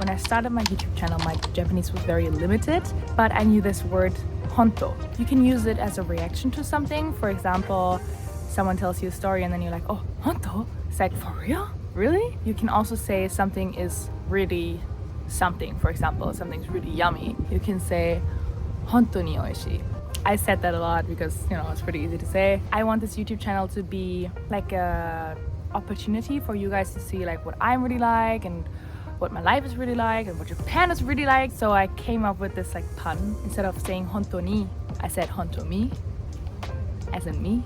When I started my YouTube channel, my Japanese was very limited, but I knew this word honto. You can use it as a reaction to something. For example, someone tells you a story and then you're like, oh, honto? It's like, for real? Really? You can also say something is really something. For example, something's really yummy. You can say, honto ni oishii. I said that a lot because, you know, it's pretty easy to say. I want this YouTube channel to be like a opportunity for you guys to see like what I'm really like and what my life is really like and what Japan is really like. So I came up with this like pun. Instead of saying honto ni, I said honto mi, as in me.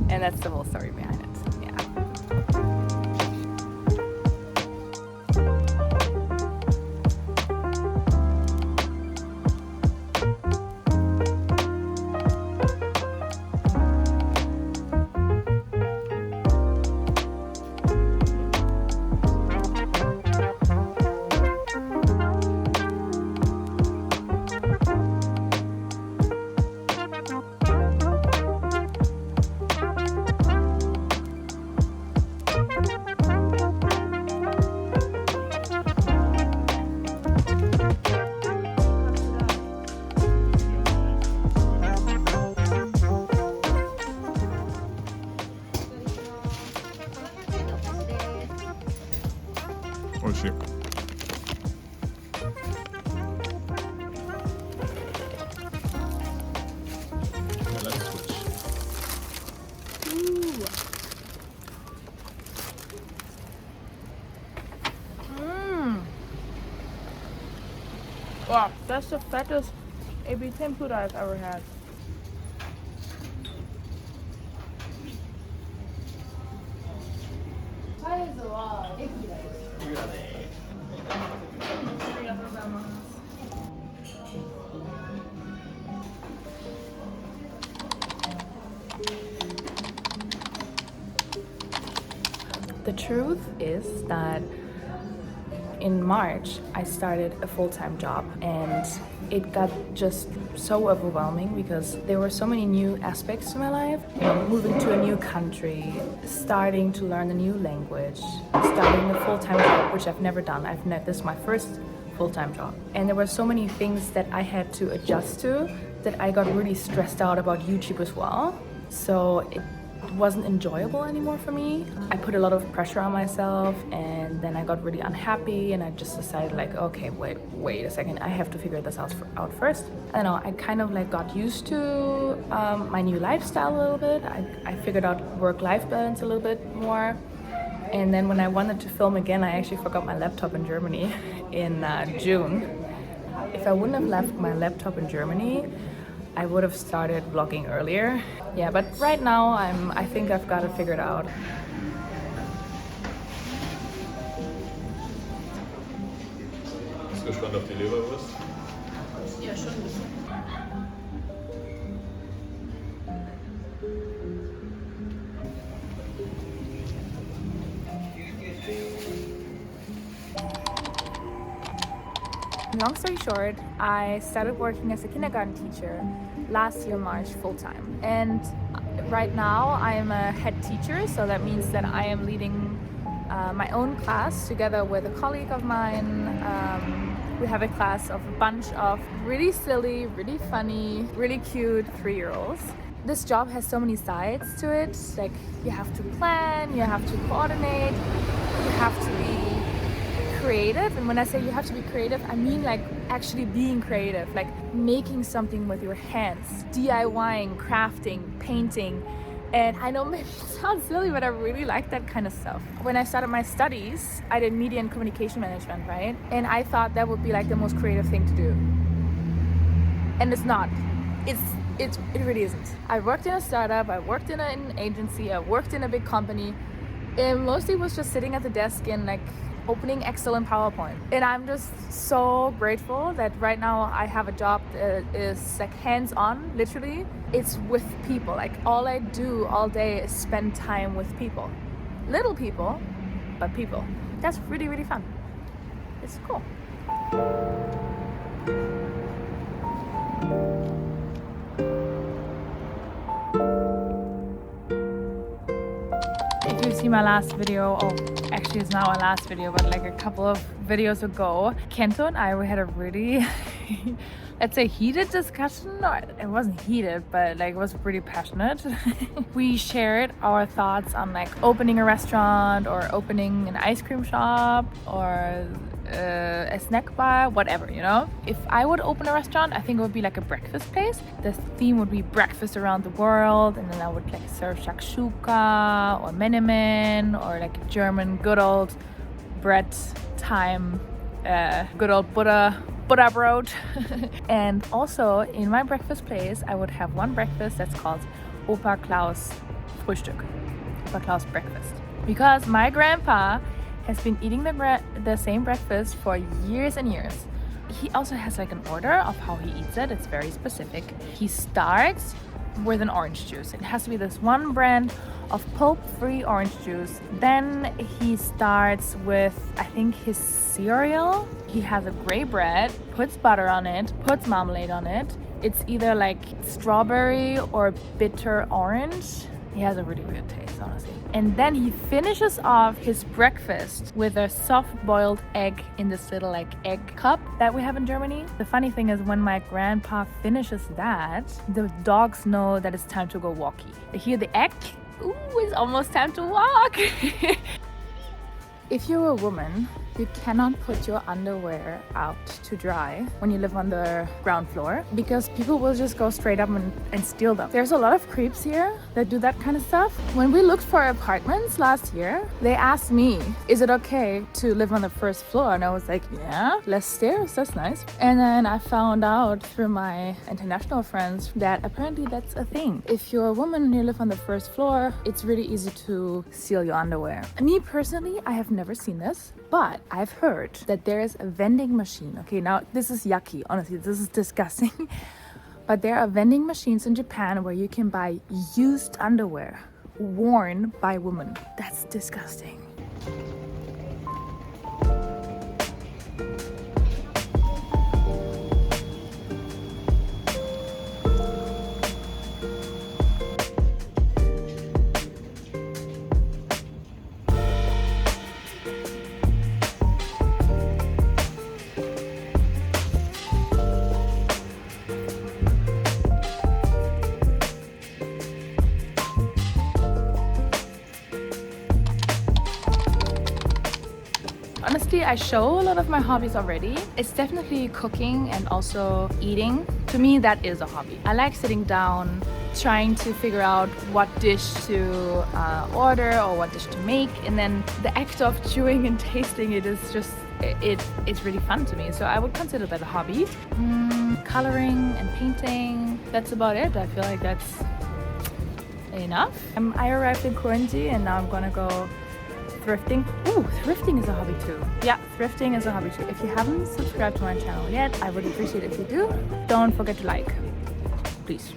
And that's the whole story behind it. Yeah. Let's switch. Wow, that's the fattest ebi tempura I've ever had. The truth is that in March, I started a full-time job and it got just so overwhelming because there were so many new aspects to my life. You know, moving to a new country, starting to learn a new language, starting a full-time job, which I've never done. This is my first full-time job. And there were so many things that I had to adjust to that I got really stressed out about YouTube as well. So it wasn't enjoyable anymore for me. I put a lot of pressure on myself and then I got really unhappy and I just decided like, okay, wait a second, I have to figure this out first. I don't know, I kind of like got used to my new lifestyle a little bit. I figured out work-life balance a little bit more. And then when I wanted to film again, I actually forgot my laptop in Germany in June. If I wouldn't have left my laptop in Germany, I would have started vlogging earlier. Yeah, but right now I think I've got it figured out. Bist du gespannt auf die Leberwurst? Ja, schon ein bisschen. Long story short, I started working as a kindergarten teacher last year, March, full-time. And right now I am a head teacher, so that means that I am leading my own class together with a colleague of mine. We have a class of a bunch of really silly, really funny, really cute 3-year-olds. This job has so many sides to it. Like, you have to plan, you have to coordinate, you have to be creative. And when I say you have to be creative, I mean like actually being creative, like making something with your hands, DIYing, crafting, painting. And I know maybe it sounds silly, but I really like that kind of stuff. When I started my studies, I did media and communication management, right? And I thought that would be like the most creative thing to do. And it's not. It really isn't. I worked in a startup, I worked in an agency, I worked in a big company. It mostly was just sitting at the desk and like opening Excel and PowerPoint. And I'm just so grateful that right now I have a job that is like hands-on, literally. It's with people. Like, all I do all day is spend time with people. Little people, but people. That's really, really fun. It's cool. If you see my last video, oh, actually it's not my last video, but like a couple of videos ago, Kento and I, we had a really, let's say, heated discussion. Or it wasn't heated, but like it was pretty passionate. We shared our thoughts on like opening a restaurant or opening an ice cream shop or a snack bar, whatever, you know. If I would open a restaurant, I think it would be like a breakfast place. The theme would be breakfast around the world, and then I would like serve shakshuka or menemen or like a German good old bread time, good old Buddha bread. And also in my breakfast place, I would have one breakfast that's called Opa Klaus Frühstück, Opa Klaus breakfast, because my grandpa has been eating the same breakfast for years and years. He also has like an order of how he eats it. It's very specific. He starts with an orange juice. It has to be this one brand of pulp-free orange juice. Then he starts with, I think, his cereal. He has a gray bread, puts butter on it, puts marmalade on it. It's either like strawberry or bitter orange. He has a really weird taste, honestly. And then he finishes off his breakfast with a soft-boiled egg in this little like egg cup that we have in Germany. The funny thing is when my grandpa finishes that, the dogs know that it's time to go walkie. They hear the egg, ooh, it's almost time to walk. If you're a woman, you cannot put your underwear out to dry when you live on the ground floor, because people will just go straight up and steal them. There's a lot of creeps here that do that kind of stuff. When we looked for apartments last year, they asked me, is it okay to live on the first floor? And I was like, yeah, less stairs, that's nice. And then I found out through my international friends that apparently that's a thing. If you're a woman and you live on the first floor, it's really easy to steal your underwear. Me personally, I have never seen this, but I've heard that there is a vending machine. Okay, now this is yucky, honestly, this is disgusting. But there are vending machines in Japan where you can buy used underwear worn by women. That's disgusting. Honestly, I show a lot of my hobbies already. It's definitely cooking and also eating. To me, that is a hobby. I like sitting down, trying to figure out what dish to order or what dish to make, and then the act of chewing and tasting it is just, it's really fun to me. So I would consider that a hobby. Coloring and painting, that's about it. I feel like that's enough. I arrived in Koenji and now I'm gonna go thrifting. Ooh, thrifting is a hobby too. Yeah, thrifting is a hobby too. If you haven't subscribed to my channel yet, I would appreciate it if you do. Don't forget to like, please.